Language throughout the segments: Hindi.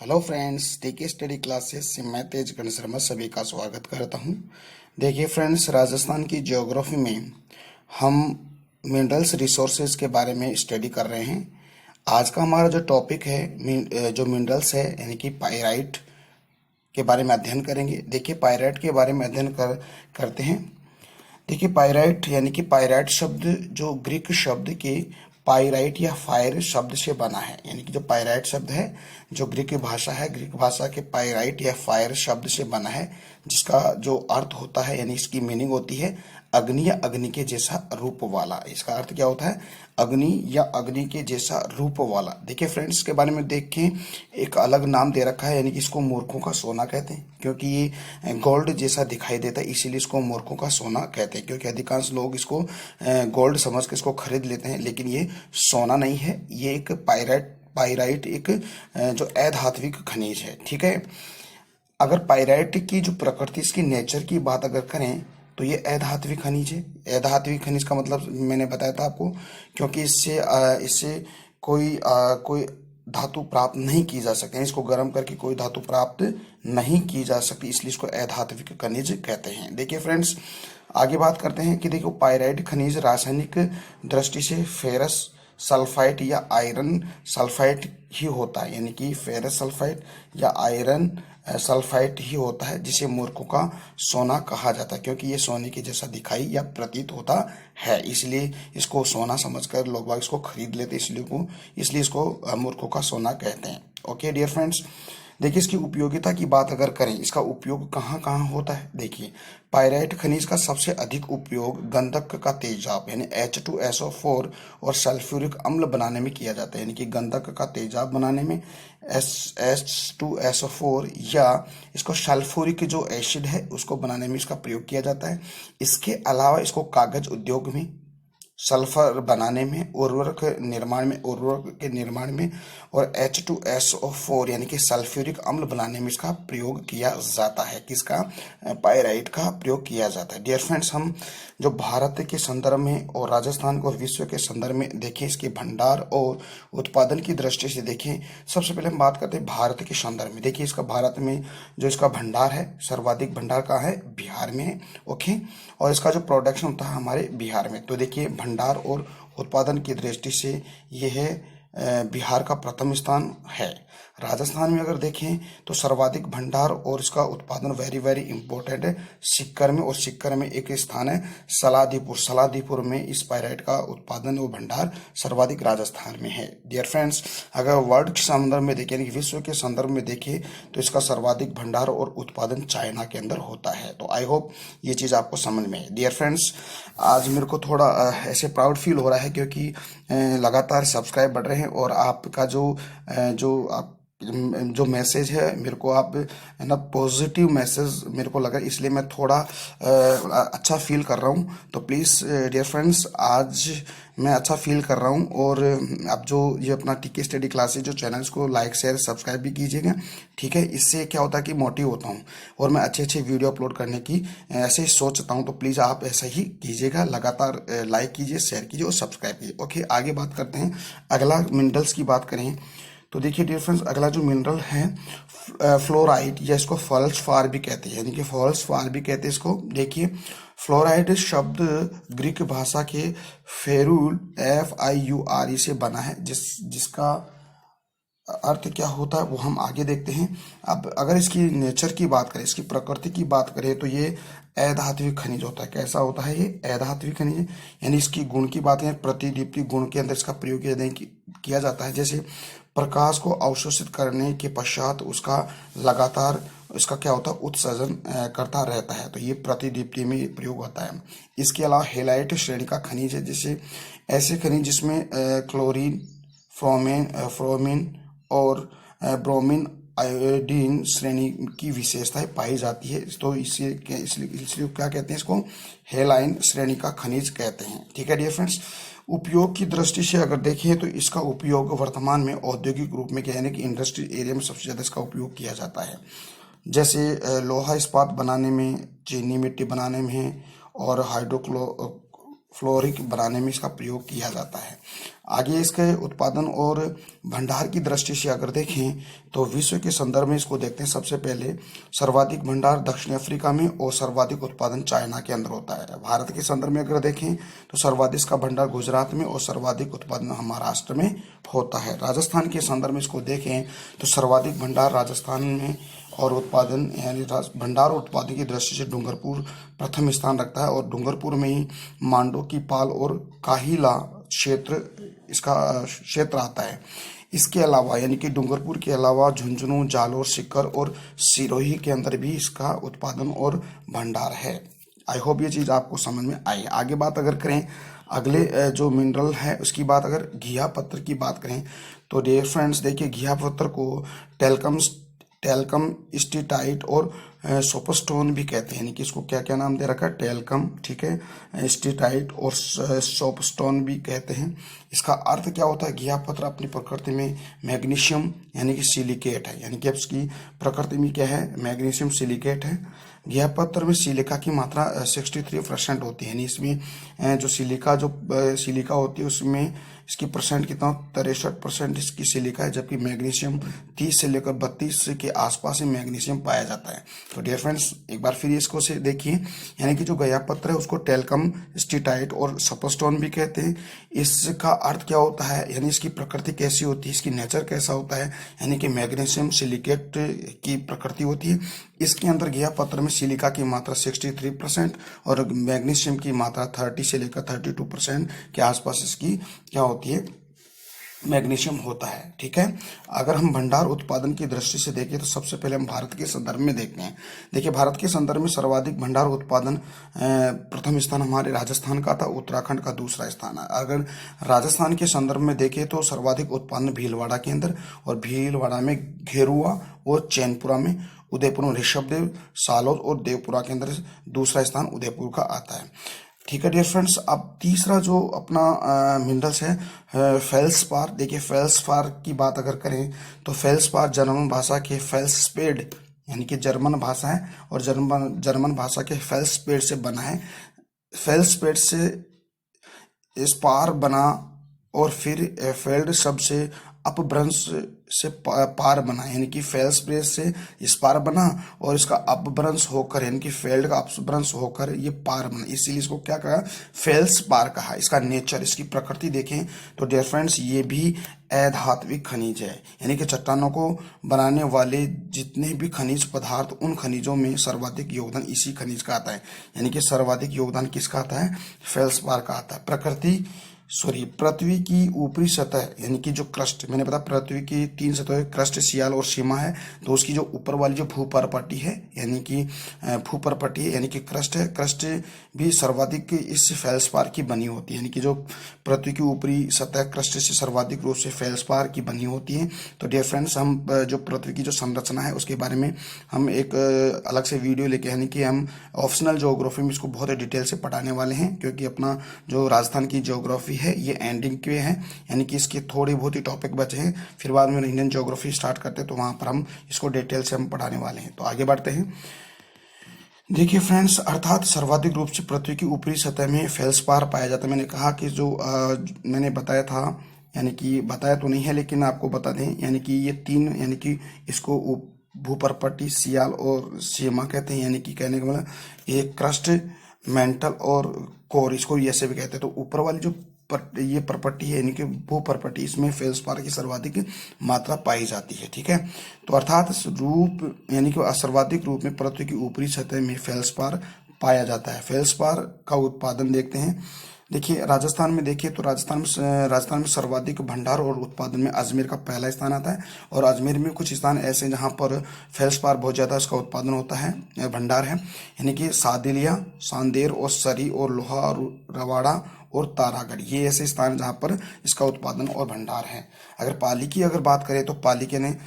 हेलो फ्रेंड्स, टीके स्टडी क्लासेस से मैं तेज गण शर्मा सभी का स्वागत करता हूं। देखिए फ्रेंड्स, राजस्थान की ज्योग्राफी में हम मिनरल्स रिसोर्सेज के बारे में स्टडी कर रहे हैं। आज का हमारा जो टॉपिक है जो मिनरल्स है यानी कि पाइराइट के बारे में अध्ययन करेंगे। देखिए पाइराइट के बारे में अध्ययन करते हैं। देखिए पाइराइट यानी कि पाइराइट शब्द जो ग्रीक शब्द के पाइराइट या फायर शब्द से बना है, यानी कि जो पाइराइट शब्द है जो ग्रीक भाषा है, ग्रीक भाषा के पाइराइट या फायर शब्द से बना है, जिसका जो अर्थ होता है यानी इसकी मीनिंग होती है अग्नि या अग्नि के जैसा रूप वाला। इसका अर्थ क्या होता है? अग्नि या अग्नि के जैसा रूप वाला। देखिए फ्रेंड्स, के बारे में देखें, एक अलग नाम दे रखा है, यानी कि इसको मूर्खों का सोना कहते हैं, क्योंकि ये गोल्ड जैसा दिखाई देता है, इसीलिए इसको मूर्खों का सोना कहते हैं। क्योंकि अधिकांश लोग इसको गोल्ड समझ के इसको खरीद लेते हैं, लेकिन ये सोना नहीं है, ये एक पाइराइट एक जो अधात्विक खनिज है। ठीक है। अगर पाइराइट की जो प्रकृति, इसकी नेचर की बात अगर करें तो ये अधात्विक खनिज है। अधात्विक खनिज का मतलब मैंने बताया था आपको, क्योंकि इससे कोई धातु प्राप्त नहीं की जा सकती, इसको गर्म करके कोई धातु प्राप्त नहीं की जा सकती, इसलिए इसको अधात्विक खनिज कहते हैं। देखिए फ्रेंड्स, आगे बात करते हैं कि देखो पाइराइट खनिज रासायनिक दृष्टि से फेरस सल्फाइड या आयरन सल्फाइड ही होता है, यानी कि फेरस सल्फाइड या आयरन सल्फाइड ही होता है, जिसे मूर्खों का सोना कहा जाता है, क्योंकि ये सोने के जैसा दिखाई या प्रतीत होता है, इसलिए इसको सोना समझकर लोग इसको खरीद लेते, इसलिए इसको मूर्खों का सोना कहते हैं। ओके डियर फ्रेंड्स, देखिए इसकी उपयोगिता की बात अगर करें, इसका उपयोग कहाँ कहाँ होता है। देखिए पाइराइट खनिज का सबसे अधिक उपयोग गंधक का तेजाब यानी H2SO4 और सल्फ्यूरिक अम्ल बनाने में किया जाता है, यानी कि गंधक का तेजाब बनाने में H2SO4 या इसको सल्फ्यूरिक जो एसिड है उसको बनाने में इसका प्रयोग किया जाता है। इसके अलावा इसको कागज उद्योग में, सल्फर बनाने में, उर्वरक के निर्माण में और H2SO4 यानी कि सल्फ्यूरिक अम्ल बनाने में इसका प्रयोग किया जाता है। किसका? पाइराइट का प्रयोग किया जाता है। डियर फ्रेंड्स, हम जो भारत के संदर्भ में और राजस्थान को और विश्व के संदर्भ में देखें, इसके भंडार और उत्पादन की दृष्टि से देखें, सबसे पहले हम बात करते हैं भारत के संदर्भ में। देखिए इसका भारत में जो इसका भंडार है, सर्वाधिक भंडार कहाँ है? बिहार में है। ओके, और इसका जो प्रोडक्शन होता है हमारे बिहार में। तो देखिए भंडार और उत्पादन की दृष्टि से यह बिहार का प्रथम स्थान है। राजस्थान में अगर देखें तो सर्वाधिक भंडार और इसका उत्पादन वेरी वेरी इंपॉर्टेंट है सीकर में, और सीकर में एक स्थान है सलादीपुर में इस पाइराइट का उत्पादन और भंडार सर्वाधिक राजस्थान में है। डियर फ्रेंड्स, अगर वर्ल्ड के संदर्भ में देखें, यानी विश्व के संदर्भ में देखें, तो इसका सर्वाधिक भंडार और उत्पादन चाइना के अंदर होता है। तो आई होप ये चीज़ आपको समझ में है। डियर फ्रेंड्स, आज मेरे को थोड़ा ऐसे प्राउड फील हो रहा है, क्योंकि लगातार सब्सक्राइब बढ़ रहे हैं, और आपका जो मैसेज है मेरे को, आप ना पॉजिटिव मैसेज मेरे को लगा, इसलिए मैं थोड़ा अच्छा फील कर रहा हूँ। तो प्लीज़ डियर फ्रेंड्स, आज मैं अच्छा फील कर रहा हूँ, और आप जो ये अपना टीके स्टडी क्लासेज जो चैनल्स को लाइक शेयर सब्सक्राइब भी कीजिएगा। ठीक है, इससे क्या होता है कि मोटिव होता हूँ और मैं अच्छे अच्छे वीडियो अपलोड करने की ऐसे ही सोचता हूँ। तो प्लीज़ आप ऐसा ही कीजिएगा, लगातार लाइक कीजिए, शेयर कीजिए और सब्सक्राइब कीजिए। ओके, आगे बात करते हैं। अगला मिनरल्स की बात करें तो देखिए डियर फ्रेंड्स, अगला जो मिनरल है फ्लोराइड, या इसको फॉल्सफार भी कहते हैं, यानी कि फॉल्सफार भी कहते हैं इसको। देखिए फ्लोराइड शब्द ग्रीक भाषा के फेरुल FIURE से बना है, जिसका अर्थ क्या होता है वो हम आगे देखते हैं। अब अगर इसकी नेचर की बात करें, इसकी प्रकृति की बात करें, तो ये अधात्विक खनिज होता है। कैसा होता है ये? अधात्विक खनिज, यानी इसकी गुण की बात करें, प्रतिदीप्ति गुण के अंदर इसका प्रयोग किया जाता है। जैसे प्रकाश को अवशोषित करने के पश्चात उसका लगातार इसका क्या होता है? उत्सर्जन करता रहता है, तो ये प्रतिदीप्ति में प्रयोग होता है। इसके अलावा हेलाइट श्रेणी का खनिज है, जैसे ऐसे खनिज जिसमें क्लोरीन, फ्रोमिन और ब्रोमीन आयोडीन श्रेणी की विशेषताएं पाई जाती है। तो इसलिए क्या कहते हैं? इसको हेलाइन श्रेणी का खनिज कहते हैं। ठीक है डियर फ्रेंड्स, उपयोग की दृष्टि से अगर देखें तो इसका उपयोग वर्तमान में औद्योगिक रूप में, यानी कि इंडस्ट्री एरिया में सबसे ज़्यादा इसका उपयोग किया जाता है। जैसे लोहा इस्पात बनाने में, चीनी मिट्टी बनाने में, और फ्लोरिक बनाने में इसका प्रयोग किया जाता है। आगे इसके उत्पादन और भंडार की दृष्टि से अगर देखें तो विश्व के संदर्भ में इसको देखते हैं। सबसे पहले सर्वाधिक भंडार दक्षिण अफ्रीका में और सर्वाधिक उत्पादन चाइना के अंदर होता है। भारत के संदर्भ में अगर देखें तो सर्वाधिक का भंडार गुजरात में और सर्वाधिक उत्पादन महाराष्ट्र में होता है। राजस्थान के संदर्भ में इसको देखें तो सर्वाधिक भंडार राजस्थान में और उत्पादन यानी भंडार और उत्पादन की दृष्टि से डूंगरपुर प्रथम स्थान रखता है और डूंगरपुर में ही मांडो की पाल और काहिला क्षेत्र इसका क्षेत्र आता है। इसके अलावा यानी कि डूंगरपुर के अलावा झुंझुनू, जालोर, सीकर और सिरोही के अंदर भी इसका उत्पादन और भंडार है। आई होप ये चीज़ आपको समझ में आई। आगे बात अगर करें अगले जो मिनरल है उसकी बात, अगर घिया पत्थर की बात करें तो डियर फ्रेंड्स देखिए, घिया पत्थर को टेल्कम स्टीटाइट और सोपस्टोन भी कहते हैं। यानी कि इसको क्या क्या नाम दे रखा है, टेल्कम, ठीक है, स्टीटाइट और सोपस्टोन भी कहते हैं। इसका अर्थ क्या होता है, घिया पत्थर अपनी प्रकृति में मैग्नीशियम यानी कि सिलिकेट है। यानी कि इसकी प्रकृति में क्या है, मैग्नीशियम सिलिकेट है। घिया पत्थर में सिलिका की मात्रा 63% होती है। यानी इसमें जो सिलिका होती है उसमें इसकी परसेंट कितना, 63% इसकी सिलिका है, जबकि मैग्नीशियम 30 से लेकर 32 के आसपास ही मैग्नीशियम पाया जाता है। तो डियर फ्रेंड्स एक बार फिर इसको से देखिए, यानी कि जो घिया पत्थर है उसको टेल्कम स्टीटाइट और सपस्टोन भी कहते हैं। इसका अर्थ क्या होता है, यानी इसकी प्रकृति कैसी होती है, इसकी नेचर कैसा होता है, यानी कि मैग्नीशियम सिलिकेट की प्रकृति होती है। इसके अंदर घिया पत्थर में सिलिका की मात्रा 63% और मैग्नीशियम की मात्रा 30 से लेकर 32% के आसपास इसकी क्या होती है, मैग्नीशियम होता है। ठीक है, अगर हम भंडार उत्पादन की दृष्टि से देखें तो सबसे पहले हम भारत के संदर्भ में देखते हैं। देखिए भारत के संदर्भ में सर्वाधिक भंडार उत्पादन प्रथम स्थान हमारे राजस्थान का था, उत्तराखंड का दूसरा स्थान है। अगर राजस्थान के संदर्भ में देखें तो सर्वाधिक उत्पादन भीलवाड़ा के अंदर, और भीलवाड़ा में घेरुआ और चैनपुरा में, उदयपुर में ऋषभदेव, सालोद और देवपुरा के अंदर दूसरा स्थान उदयपुर का आता है। ठीक है डियर फ्रेंड्स, अब तीसरा जो अपना मिनरल्स है फेल्सपार। देखिए फेल्सपार की बात अगर करें तो फेल्सपार जर्मन भाषा के फेल्सपेड यानी कि जर्मन भाषा है और जर्मन भाषा के फेल्सपेड से बना है। फेल्सपेड से स्पार बना और फिर फेल्ड शब्द से अपभ्रंश से पार बना, यानी कि फेल्सपेड से स्पार बना और इसका अपभ्रंश होकर यानी कि फेल्ड का अपभ्रंश होकर ये पार बना, इसीलिए इसको क्या कहा, फेल्स पार कहा। इसका नेचर, इसकी प्रकृति देखें तो डियर फ्रेंड्स ये भी अधात्विक खनिज है। यानी कि चट्टानों को बनाने वाले जितने भी खनिज पदार्थ, उन खनिजों में सर्वाधिक योगदान इसी खनिज का आता है। यानी कि सर्वाधिक योगदान किसका आता है, फेल्सपार का आता है। पृथ्वी की ऊपरी सतह यानी कि जो क्रस्ट, मैंने बताया पृथ्वी की 3 सतह, क्रस्ट, सियाल और सीमा है। तो उसकी जो ऊपर वाली जो भूपरपट्टी है यानी कि भूपरपट्टी है यानी कि क्रस्ट है, क्रस्ट भी सर्वाधिक इस फेल्सपार की बनी होती है। यानी कि जो पृथ्वी की ऊपरी सतह क्रस्ट से सर्वाधिक रूप से फेल्सपार की बनी होती है। तो डियर फ्रेंड्स हम जो पृथ्वी की जो संरचना है उसके बारे में हम एक अलग से वीडियो लेके, यानी कि हम ऑप्शनल ज्योग्राफी में इसको बहुत डिटेल से पढ़ाने वाले हैं, क्योंकि अपना जो राजस्थान की ज्योग्राफी है ये एंडिंग के है, यानी कि इसके थोड़े बहुत ही टॉपिक बचे हैं। फिर बाद में इंडियन ज्योग्राफी स्टार्ट करते हैं तो वहां पर हम इसको डिटेल से हम पढ़ाने वाले हैं। तो आगे बढ़ते हैं। देखिए फ्रेंड्स, अर्थात सर्वाधिक रूप से पृथ्वी की ऊपरी सतह में फेल्सपार पाया जाता है। मैंने कहा कि जो मैंने बताया था, यानी कि बताया तो नहीं है लेकिन आपको बता दें, यानी कि ये 3, यानी कि इसको भूपरपट्टी, सियाल और सीमा कहते हैं। यानी कि कहने का मतलब एक क्रस्ट, मेंटल और कोर, इसको ऐसे भी कहते हैं। तो ऊपर वाली जो ये परपट्टी है यानी कि भूपरपट्टी, इसमें फेल्सपार की सर्वाधिक मात्रा पाई जाती है। ठीक है, तो अर्थात रूप यानी कि सर्वाधिक रूप में पृथ्वी की ऊपरी सतह में फेल्सपार पाया जाता है। फेल्सपार का उत्पादन देखते हैं। देखिए राजस्थान में देखिए तो राजस्थान में सर्वाधिक भंडार और उत्पादन में अजमेर का पहला स्थान आता है। और अजमेर में कुछ स्थान ऐसे हैं जहाँ पर फेल्सपार बहुत ज़्यादा इसका उत्पादन होता है, भंडार है। यानी कि सादिलिया, सांदेर और सरी और लोहा और रवाड़ा और तारागढ़, ये ऐसे स्थान जहाँ पर इसका उत्पादन और भंडार है। अगर पाली की अगर बात करें तो पाली के ने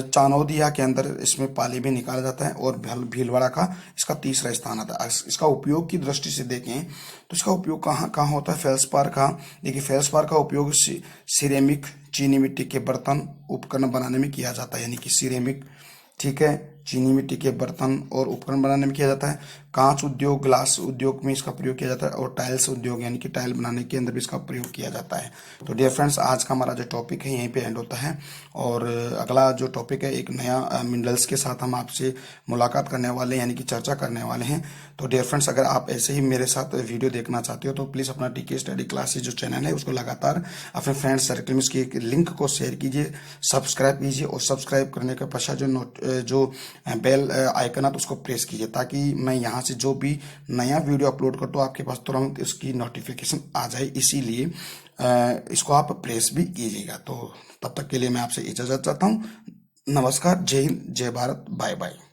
चानौदिया के अंदर इसमें पाली भी निकाला जाता है और भीलवाड़ा का इसका तीसरा स्थान आता है। इसका उपयोग की दृष्टि से देखें तो इसका उपयोग कहाँ कहाँ होता है फेल्सपार का। देखिए फेल्सपार का उपयोग सिरेमिक, चीनी मिट्टी के बर्तन, उपकरण बनाने में किया जाता है। यानी कि सिरेमिक, ठीक है, चीनी मिट्टी के बर्तन और उपकरण बनाने में किया जाता है। कांच उद्योग, ग्लास उद्योग में इसका प्रयोग किया जाता है, और टाइल्स उद्योग यानी कि टाइल बनाने के अंदर भी इसका प्रयोग किया जाता है। तो डियर फ्रेंड्स, आज का हमारा जो टॉपिक है यहीं पे एंड होता है, और अगला जो टॉपिक है एक नया मिनरल्स के साथ हम आपसे मुलाकात करने वाले हैं, यानी कि चर्चा करने वाले हैं। तो डियर फ्रेंड्स, अगर आप ऐसे ही मेरे साथ वीडियो देखना चाहते हो तो प्लीज़ अपना टीके स्टडी क्लासेस जो चैनल है उसको लगातार अपने फ्रेंड्स सर्कल में इसकी लिंक को शेयर कीजिए, सब्सक्राइब कीजिए, और सब्सक्राइब करने के पश्चात जो बेल आइकन है तो उसको प्रेस कीजिए, ताकि मैं यहाँ से जो भी नया वीडियो अपलोड करता हूँ आपके पास तुरंत इसकी नोटिफिकेशन आ जाए। इसीलिए इसको आप प्रेस भी कीजिएगा। तो तब तक के लिए मैं आपसे इजाज़त चाहता हूँ। नमस्कार, जय हिंद, जय भारत, बाय बाय।